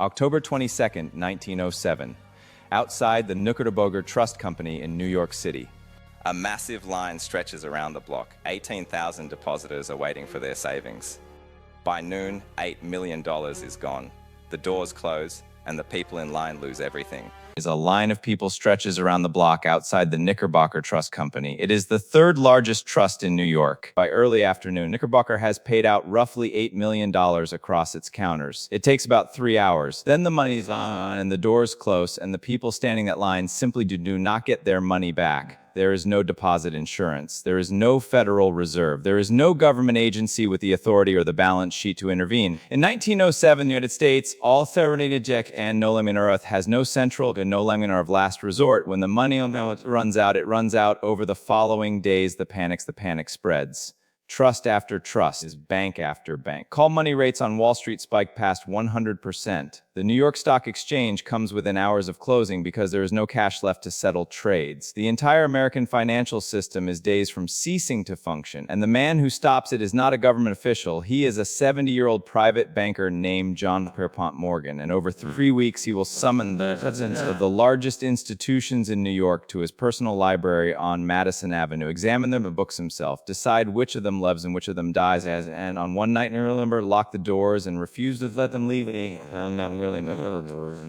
October 22, 1907, outside the Knickerbocker Trust Company in New York City. A massive line stretches around the block. 18,000 depositors are waiting for their savings. By noon, $8 million is gone. The doors close, and the people in line lose everything. A line of people stretches around the block outside the Knickerbocker Trust Company. It is the third largest trust in New York. By early afternoon, Knickerbocker has paid out roughly $8 million across its counters. It takes about 3 hours. Then the money's on and the doors close, and the people standing that line simply do not get their money back. There is no deposit insurance. There is no Federal Reserve. There is no government agency with the authority or the balance sheet to intervene. In 1907, the United States, all theoretic and no earth has no central and no laminar of last resort. When the money runs out, it runs out over the following days. The panic spreads. Trust after trust is bank after bank. Call money rates on Wall Street spike past 100%. The New York Stock Exchange comes within hours of closing because there is no cash left to settle trades. The entire American financial system is days from ceasing to function, and the man who stops it is not a government official. He is a 70-year-old private banker named John Pierpont Morgan, and over 3 weeks he will summon the presidents of the largest institutions in New York to his personal library on Madison Avenue, examine them and books himself, decide which of them lives and which of them dies, and on one night, remember, lock the doors and refuse to let them leave and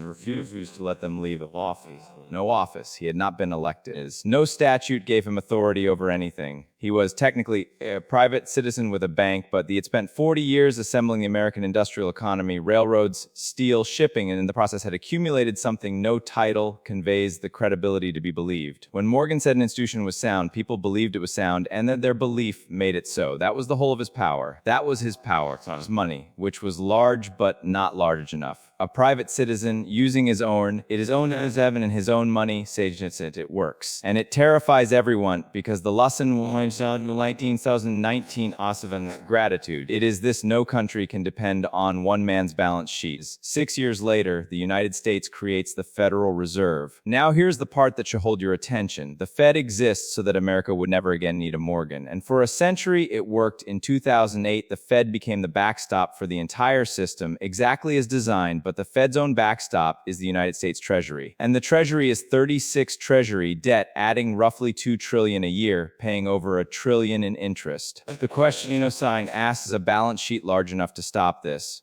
refused to let them leave office. No office. He had not been elected. No statute gave him authority over anything. He was technically a private citizen with a bank, but he had spent 40 years assembling the American industrial economy, railroads, steel, shipping, and in the process had accumulated something no title conveys the credibility to be believed. When Morgan said an institution was sound, people believed it was sound, and that their belief made it so. That was the whole of his power. That was his power. His money, which was large but not large enough. A private citizen using his own, it is owned as Evan and his own money, it works. And it terrifies everyone because the lesson was 1919 Osavan gratitude. It is this no country can depend on one man's balance sheets. 6 years later, the United States creates the Federal Reserve. Now here's the part that should hold your attention. The Fed exists so that America would never again need a Morgan. And for a century, it worked. In 2008, the Fed became the backstop for the entire system, exactly as designed, but the Fed's own backstop is the United States Treasury. And the Treasury is 36 Treasury debt, adding roughly $2 trillion a year, paying over $1 trillion in interest. The question sign asks, is a balance sheet large enough to stop this?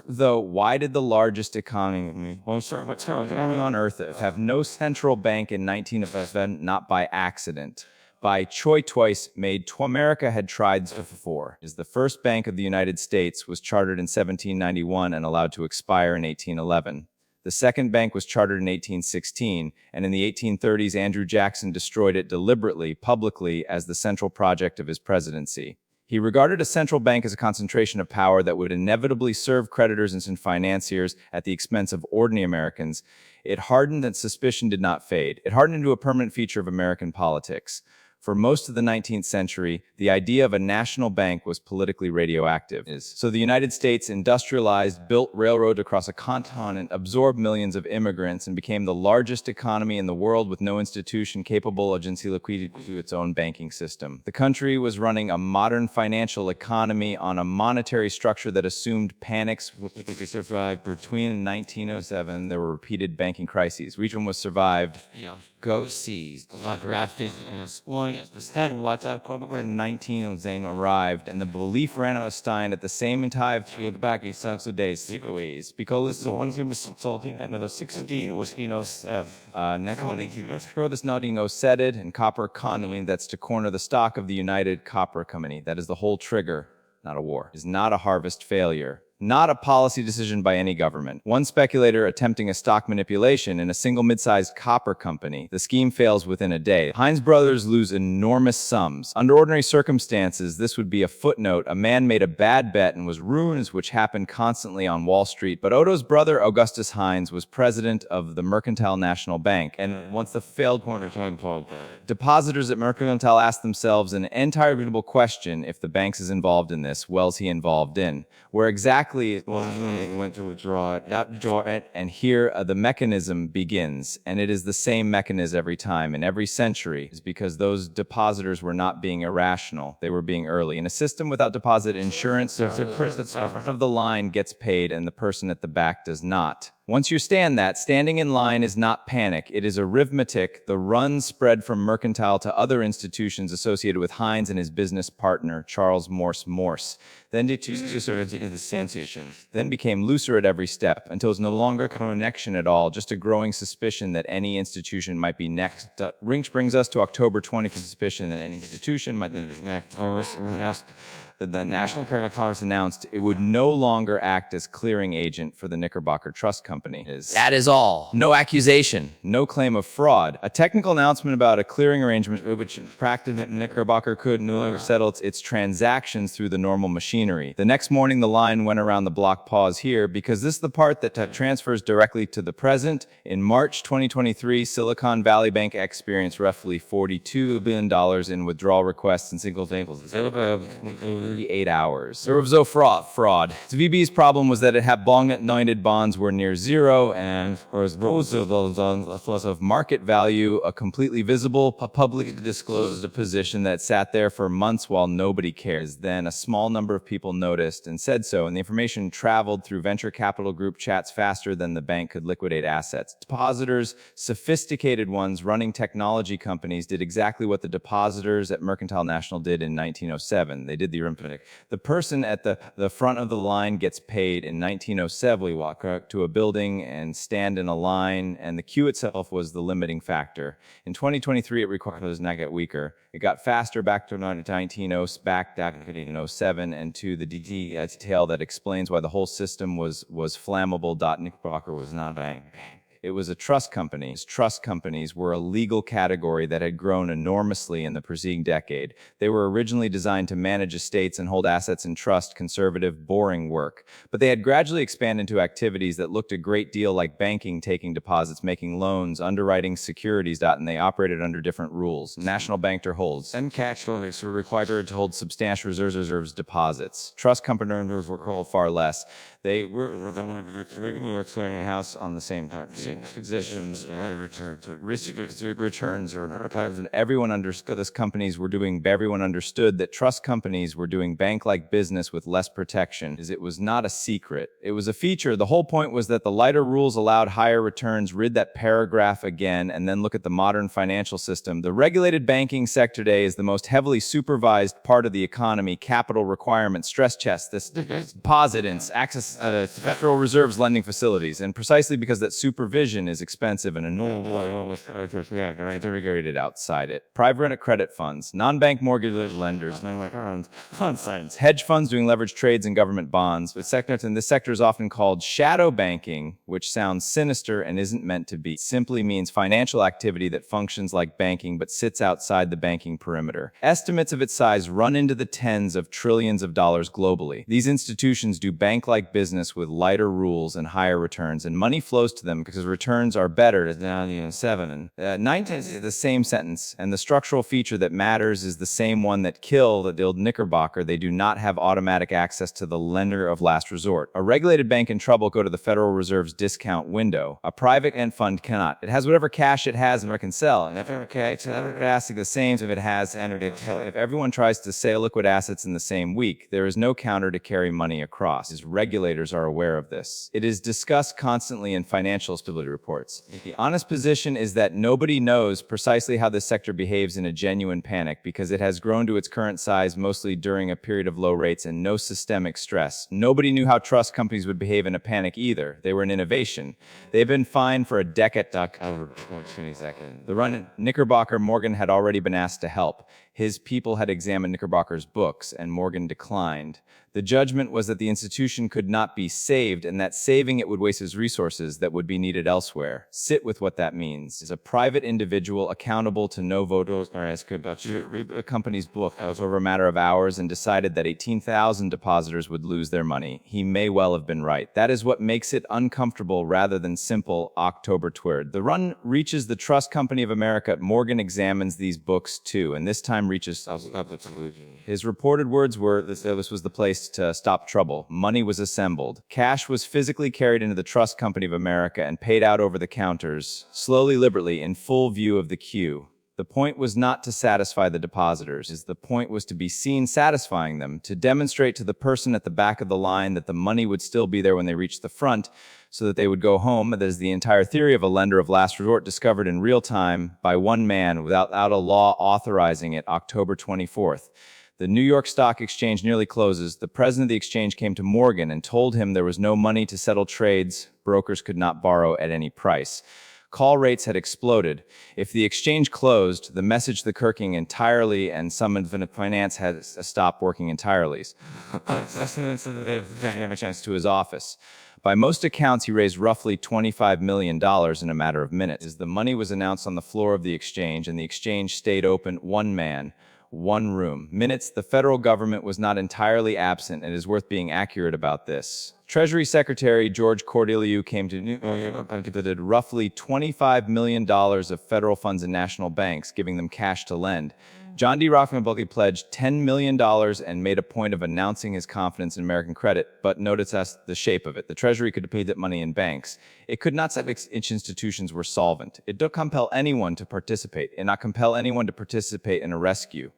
Though, why did the largest economy on earth have no central bank in 1907? Not by accident. By choice made. America had tried before. Is the first bank of the United States was chartered in 1791 and allowed to expire in 1811. The second bank was chartered in 1816, and in the 1830s, Andrew Jackson destroyed it deliberately, publicly, as the central project of his presidency. He regarded a central bank as a concentration of power that would inevitably serve creditors and financiers at the expense of ordinary Americans. It hardened, and suspicion did not fade. It hardened into a permanent feature of American politics. For most of the 19th century, the idea of a national bank was politically radioactive. So the United States industrialized, built railroad across a continent, absorbed millions of immigrants, and became the largest economy in the world with no institution capable of generating liquidity to its own banking system. The country was running a modern financial economy on a monetary structure that assumed panics would survive. Between 1907, there were repeated banking crises. Region was survived. Go seized, drafted, and exploited. When 1909 arrived, and the belief ran out of Stein at the same time to the back of the days, because this is the one who was consulting, and the 16 was next this nodding said it, and copper economy that's to corner the stock of the United Copper Company. That is the whole trigger, not a war. Is not a harvest failure. Not a policy decision by any government. One speculator attempting a stock manipulation in a single mid-sized copper company. The scheme fails within a day. Heinz brothers lose enormous sums. Under ordinary circumstances, this would be a footnote. A man made a bad bet and was ruined, which happened constantly on Wall Street. But Otto's brother, Augustus Heinz, was president of the Mercantile National Bank. And once the failed depositors at Mercantile asked themselves an entirely reasonable question: if the banks is involved in this, well's he involved in? Where exactly exactly went to withdraw it, and here the mechanism begins, and it is the same mechanism every time in every century, is because those depositors were not being irrational, they were being early. In a system without deposit insurance, the person at the front of the line gets paid and the person at the back does not. Once you stand that, standing in line is not panic, it is arithmetic. The run spread from Mercantile to other institutions associated with Hines and his business partner, Charles Morse. Then became looser at every step, until it was no longer a connection at all, just a growing suspicion that any institution might be next. Which brings us to October 20th, suspicion that any institution might be next. The National Credit Congress announced it would no longer act as clearing agent for the Knickerbocker Trust Company. That is all. No accusation, no claim of fraud. A technical announcement about a clearing arrangement which in practice Knickerbocker could no longer settle its transactions through the normal machinery. The next morning the line went around the block. Pause here, because this is the part that transfers directly to the present. In March 2023, Silicon Valley Bank experienced roughly $42 billion in withdrawal requests in single tables. 8 hours. There was no fraud. VB's problem was that it had long-anointed bonds were near zero, and was plus of market value, a completely visible, publicly disclosed position that sat there for months while nobody cares. Then a small number of people noticed and said so, and the information traveled through venture capital group chats faster than the bank could liquidate assets. Depositors, sophisticated ones running technology companies, did exactly what the depositors at Mercantile National did in 1907. They did the arithmetic. The person at the front of the line gets paid. In 1907, we walk up to a building and stand in a line, and the queue itself was the limiting factor. In 2023, it required us not get weaker. It got faster back to 1907, and to the detail that explains why the whole system was flammable. Knickerbocker was not a bank. It was a trust company. Trust companies were a legal category that had grown enormously in the preceding decade. They were originally designed to manage estates and hold assets in trust, conservative, boring work. But they had gradually expanded into activities that looked a great deal like banking, taking deposits, making loans, underwriting securities, and they operated under different rules. National Bank holds, and cash holders were required to hold substantial reserves deposits. Trust company owners were called far less. They were clearing a house on the same time. Positions, returns, and everyone understood everyone understood that trust companies were doing bank-like business with less protection. It was not a secret. It was a feature. The whole point was that the lighter rules allowed higher returns. Read that paragraph again, and then look at the modern financial system. The regulated banking sector today is the most heavily supervised part of the economy. Capital requirements, stress tests, deposits, access to Federal Reserve's lending facilities, and precisely because that supervision is expensive and regulated outside it. Private credit funds, non-bank mortgage lenders, hedge funds doing leveraged trades in government bonds. This sector is often called shadow banking, which sounds sinister and isn't meant to be. It simply means financial activity that functions like banking but sits outside the banking perimeter. Estimates of its size run into the tens of trillions of dollars globally. These institutions do bank-like business with lighter rules and higher returns, and money flows to them because returns are better. 7 and 9 is the same sentence, and the structural feature that matters is the same one that killed the old Knickerbocker. They do not have automatic access to the lender of last resort. A regulated bank in trouble go to the Federal Reserve's discount window. A private end fund cannot. It has whatever cash it has and it can sell. And if it's asking the same if it has entered it. If everyone tries to sell liquid assets in the same week, there is no counter to carry money across. Regulators are aware of this. It is discussed constantly in financial stability reports. The honest position is that nobody knows precisely how this sector behaves in a genuine panic, because it has grown to its current size mostly during a period of low rates and no systemic stress. Nobody knew how trust companies would behave in a panic either. They were an innovation. They've been fine for a decade. The run Knickerbocker, Morgan had already been asked to help. His people had examined Knickerbocker's books, and Morgan declined. The judgment was that the institution could not be saved, and that saving it would waste his resources that would be needed elsewhere. Sit with what that means. Is a private individual accountable to no voters, or as could read a company's book over a matter of hours and decided that 18,000 depositors would lose their money. He may well have been right. That is what makes it uncomfortable rather than simple. October 3rd. The run reaches the Trust Company of America. Morgan examines these books too, and this time time reaches. His reported words were that this was the place to stop trouble. Money was assembled. Cash was physically carried into the Trust Company of America and paid out over the counters, slowly, deliberately, in full view of the queue. The point was not to satisfy the depositors. The point was to be seen satisfying them, to demonstrate to the person at the back of the line that the money would still be there when they reached the front, so that they would go home. That is the entire theory of a lender of last resort, discovered in real time by one man without a law authorizing it, October 24th. The New York Stock Exchange nearly closes. The president of the exchange came to Morgan and told him there was no money to settle trades. Brokers could not borrow at any price. Call rates had exploded. If the exchange closed, the message to the Kirking entirely, and some infinite finance had to stop working entirely. To his office. By most accounts, he raised roughly $25 million in a matter of minutes. The money was announced on the floor of the exchange, and the exchange stayed open. One man, one room. Minutes. The federal government was not entirely absent, and it is worth being accurate about this. Treasury Secretary George Cordeliu came to New York and deposited roughly $25 million of federal funds in national banks, giving them cash to lend. John D. Rockefeller pledged $10 million and made a point of announcing his confidence in American credit, but notice the shape of it. The Treasury could deposit money in banks. It could not say its institutions were solvent. It did compel anyone to participate. It did not compel anyone to participate in a rescue.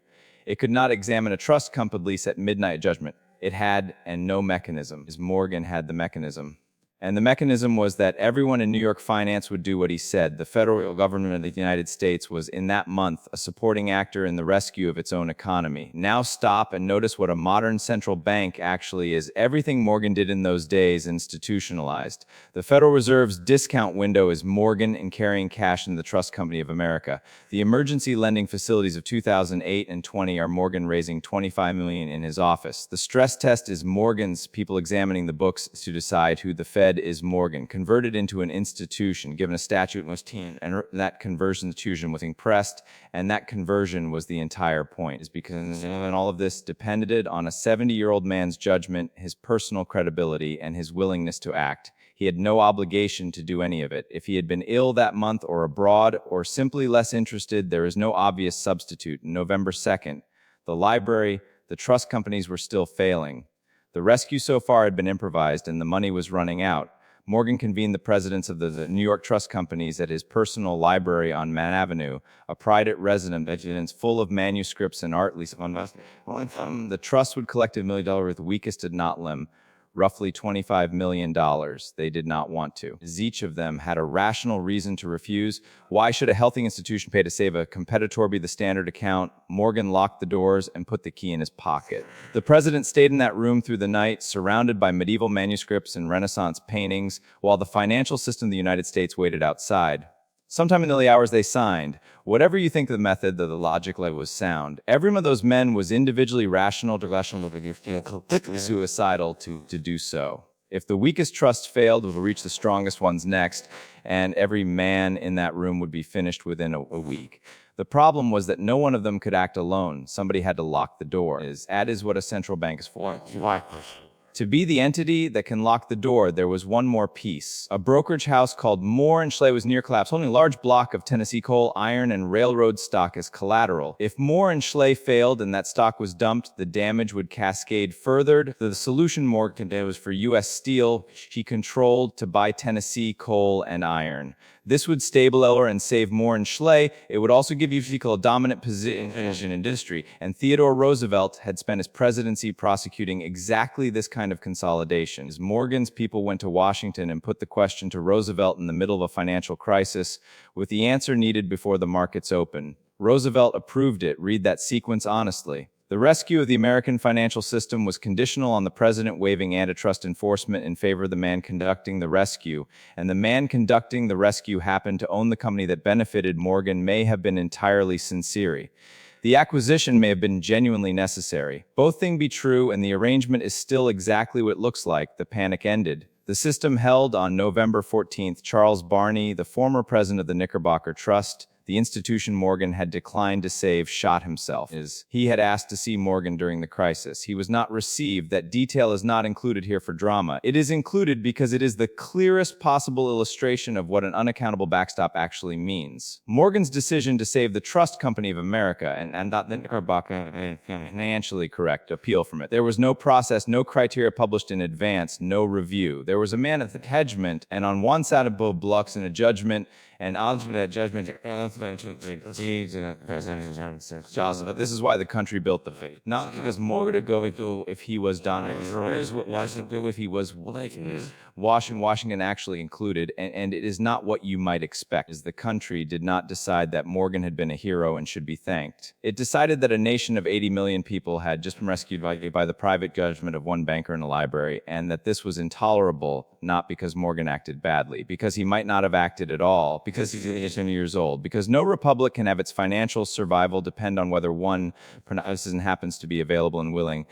It could not examine a trust company lease at midnight judgment. It had, and no mechanism. Morgan had the mechanism. And the mechanism was that everyone in New York finance would do what he said. The federal government of the United States was, in that month, a supporting actor in the rescue of its own economy. Now stop and notice what a modern central bank actually is. Everything Morgan did in those days institutionalized. The Federal Reserve's discount window is Morgan in carrying cash in the Trust Company of America. The emergency lending facilities of 2008 and 20 are Morgan raising $25 million in his office. The stress test is Morgan's people examining the books to decide who the Fed is. Morgan converted into an institution, given a statute, and that conversion institution was impressed, and that conversion was the entire point. Is because and all of this depended on a 70-year-old man's judgment, his personal credibility, and his willingness to act. He had no obligation to do any of it. If he had been ill that month or abroad or simply less interested, there is no obvious substitute. November 2nd, the library, the trust companies were still failing. The rescue so far had been improvised and the money was running out. Morgan convened the presidents of the New York trust companies at his personal library on Mann Avenue, a private residence full of manuscripts and art. The trust would collect $1 million with the weakest did not limb, roughly $25 million. They did not want to. Each of them had a rational reason to refuse. Why should a healthy institution pay to save a competitor be the standard account? Morgan locked the doors and put the key in his pocket. The president stayed in that room through the night, surrounded by medieval manuscripts and Renaissance paintings, while the financial system of the United States waited outside. Sometime in the early hours they signed. Whatever you think of the method, the logic was sound. Every one of those men was individually rational, suicidal to do so. If the weakest trust failed, it would reach the strongest ones next, and every man in that room would be finished within a week. The problem was that no one of them could act alone. Somebody had to lock the door. That is what a central bank is for. To be the entity that can lock the door, there was one more piece. A brokerage house called Moore & Schley was near collapse, holding a large block of Tennessee coal, iron, and railroad stock as collateral. If Moore & Schley failed and that stock was dumped, the damage would cascade further. The solution Morgan did was for U.S. Steel, he controlled, to buy Tennessee coal and iron. This would stabilize and save Moore & Schley. It would also give UFCO a dominant position in industry, and Theodore Roosevelt had spent his presidency prosecuting exactly this kind of consolidation. As Morgan's people went to Washington and put the question to Roosevelt in the middle of a financial crisis, with the answer needed before the markets open. Roosevelt approved it. Read that sequence honestly. The rescue of the American financial system was conditional on the president waiving antitrust enforcement in favor of the man conducting the rescue, and the man conducting the rescue happened to own the company that benefited. Morgan may have been entirely sincere. The acquisition may have been genuinely necessary. Both things be true, and the arrangement is still exactly what it looks like. The panic ended. The system held on November 14th. Charles Barney, the former president of the Knickerbocker Trust, The institution Morgan had declined to save shot himself. He had asked to see Morgan during the crisis. He was not received. That detail is not included here for drama. It is included because it is the clearest possible illustration of what an unaccountable backstop actually means. Morgan's decision to save the Trust Company of America and not the Knickerbocker financially correct appeal from it. There was no process, no criteria published in advance, no review. There was a man at the hedgement, and on one side of both blocks in a judgment, and ultimately that judgment. This is why the country built the faith. Not because Morgan would go to if he was done. If he was Washington actually included, and it is not what you might expect, as the country did not decide that Morgan had been a hero and should be thanked. It decided that a nation of 80 million people had just been rescued by the private judgment of one banker in a library, and that this was intolerable, not because Morgan acted badly, because he might not have acted at all, because he's 20 years old, because no republic can have its financial survival depend on whether one citizen happens to be available and willing.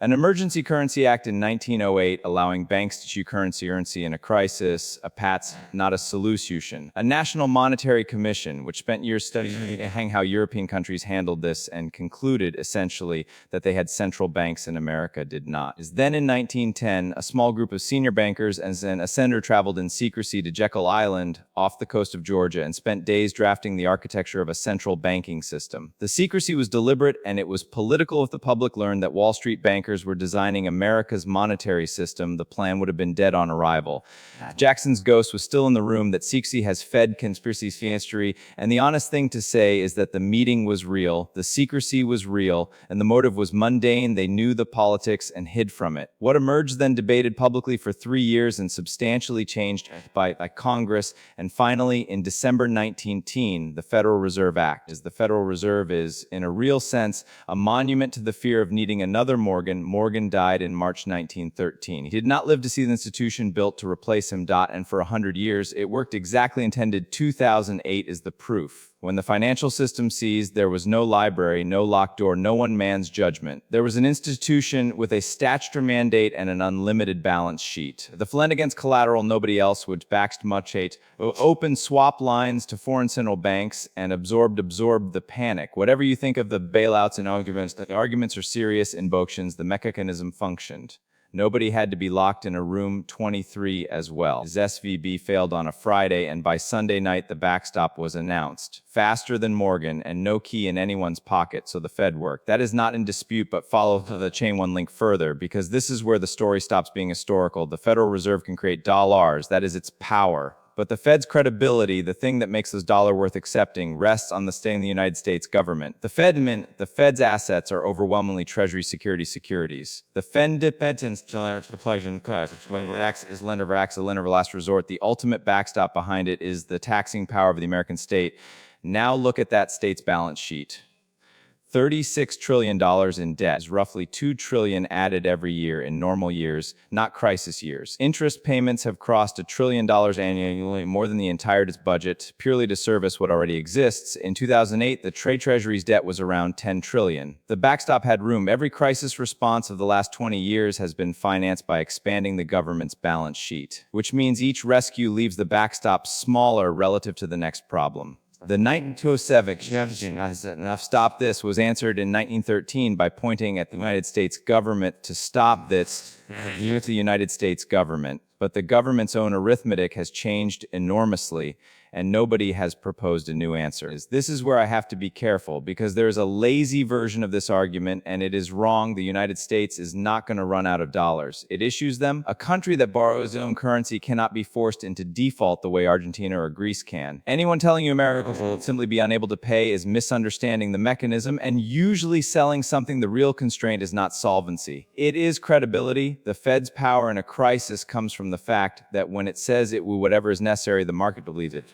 An Emergency Currency Act in 1908 allowing banks to issue currency in a crisis, a PATS, not a solution. A National Monetary Commission, which spent years studying how European countries handled this and concluded, essentially, that they had central banks and America did not. Then in 1910, a small group of senior bankers and then a senator traveled in secrecy to Jekyll Island off the coast of Georgia and spent days drafting the architecture of a central banking system. The secrecy was deliberate and it was political. If the public learned that Wall Street bankers were designing America's monetary system, the plan would have been dead on arrival. Jackson's ghost was still in the room. That secrecy has fed conspiracy history, and the honest thing to say is that the meeting was real, the secrecy was real, and the motive was mundane. They knew the politics and hid from it. What emerged then debated publicly for 3 years and substantially changed by Congress, and finally in December 1910, the Federal Reserve Act. The Federal Reserve is, in a real sense, a monument to the fear of needing another Morgan. Morgan died in March 1913. He did not live to see the institution built to replace him. And for 100 years, it worked exactly intended. 2008 is the proof. When the financial system seized, there was no library, no locked door, no one man's judgment. There was an institution with a statutory mandate and an unlimited balance sheet. The lend against collateral nobody else would backed much hate, open swap lines to foreign central banks, and absorbed the panic. Whatever you think of the bailouts and arguments, the arguments are serious invocations. The mechanism functioned. Nobody had to be locked in a room 23 as well. His SVB failed on a Friday, and by Sunday night the backstop was announced. Faster than Morgan, and no key in anyone's pocket, so the Fed worked. That is not in dispute, but follow the chain one link further, because this is where the story stops being historical. The Federal Reserve can create dollars, that is its power. But the Fed's credibility, the thing that makes this dollar worth accepting, rests on the staying in the United States government. The Fed's assets are overwhelmingly Treasury securities. The Fed dependence is lender acts a lender of last resort. The ultimate backstop behind it is the taxing power of the American state. Now look at that state's balance sheet. $36 trillion in debt is roughly $2 trillion added every year in normal years, not crisis years. Interest payments have crossed $1 trillion annually, more than the entire budget, purely to service what already exists. In 2008, the Treasury's debt was around $10 trillion. The backstop had room. Every crisis response of the last 20 years has been financed by expanding the government's balance sheet, which means each rescue leaves the backstop smaller relative to the next problem. The 1907 stop this was answered in 1913 by pointing at the United States government to stop this with the United States government. But the government's own arithmetic has changed enormously, and nobody has proposed a new answer. This is where I have to be careful, because there's a lazy version of this argument, and it is wrong. The United States is not going to run out of dollars. It issues them. A country that borrows its own currency cannot be forced into default the way Argentina or Greece can. Anyone telling you America will simply be unable to pay is misunderstanding the mechanism and usually selling something. The real constraint is not solvency. It is credibility. The Fed's power in a crisis comes from the fact that when it says it will whatever is necessary, the market believes it.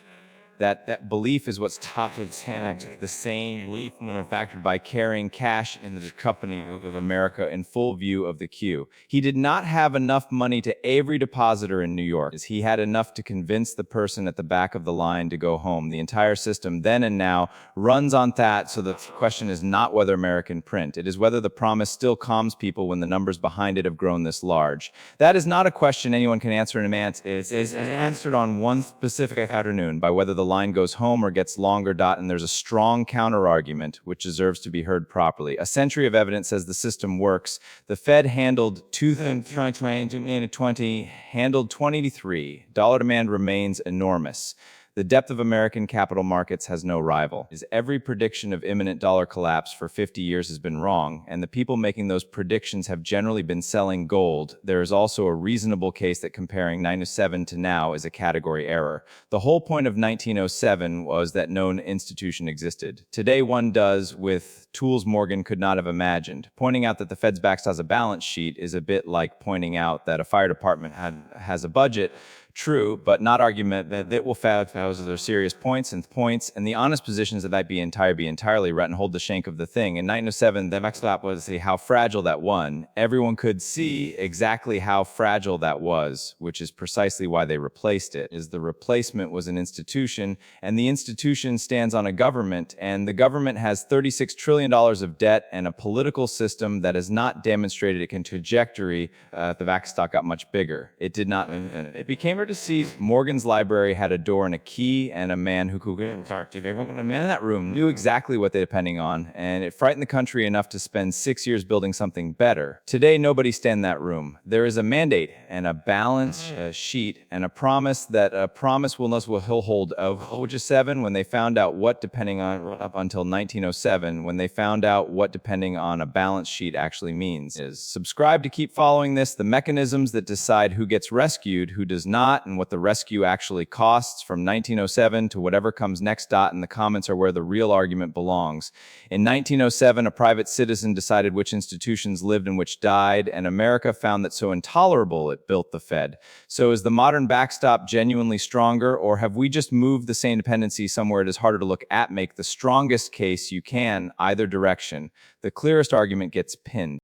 That belief is what's top of the same belief manufactured by carrying cash in the company of America in full view of the queue. He did not have enough money to every depositor in New York. He had enough to convince the person at the back of the line to go home. The entire system then and now runs on that, so the question is not whether American print. It is whether the promise still calms people when the numbers behind it have grown this large. That is not a question anyone can answer in advance. It is answered on one specific afternoon by whether the line goes home or gets longer. And there's a strong counter-argument which deserves to be heard properly. A century of evidence says the system works. The Fed handled 2020, handled 23. Dollar demand remains enormous. The depth of American capital markets has no rival. Every prediction of imminent dollar collapse for 50 years has been wrong, and the people making those predictions have generally been selling gold. There is also a reasonable case that comparing 1907 to now is a category error. The whole point of 1907 was that no institution existed. Today one does with tools Morgan could not have imagined. Pointing out that the Fed's backstop has a balance sheet is a bit like pointing out that a fire department has a budget. True, but not argument that it will fail. Those are serious points, and the honest positions that might be entirely right and hold the shank of the thing. In 1907, the backstop was how fragile that one. Everyone could see exactly how fragile that was, which is precisely why they replaced it. The replacement was an institution, and the institution stands on a government, and the government has $36 trillion of debt and a political system that has not demonstrated it can trajectory. The backstop got much bigger. It did not. It became to see Morgan's library had a door and a key and a man who could talk to everyone. A man in that room knew exactly what they were depending on, and it frightened the country enough to spend 6 years building something better. Today, nobody stands in that room. There is a mandate and a balance sheet and a promise that he'll hold of 7 when they found out what depending on up until 1907 when they found out what depending on a balance sheet actually means. Subscribe to keep following this, the mechanisms that decide who gets rescued, who does not, and what the rescue actually costs from 1907 to whatever comes next. In the comments are where the real argument belongs. In 1907, a private citizen decided which institutions lived and which died, and America found that so intolerable it built the Fed. So is the modern backstop genuinely stronger, or have we just moved the same dependency somewhere it is harder to look at? Make the strongest case you can, either direction. The clearest argument gets pinned.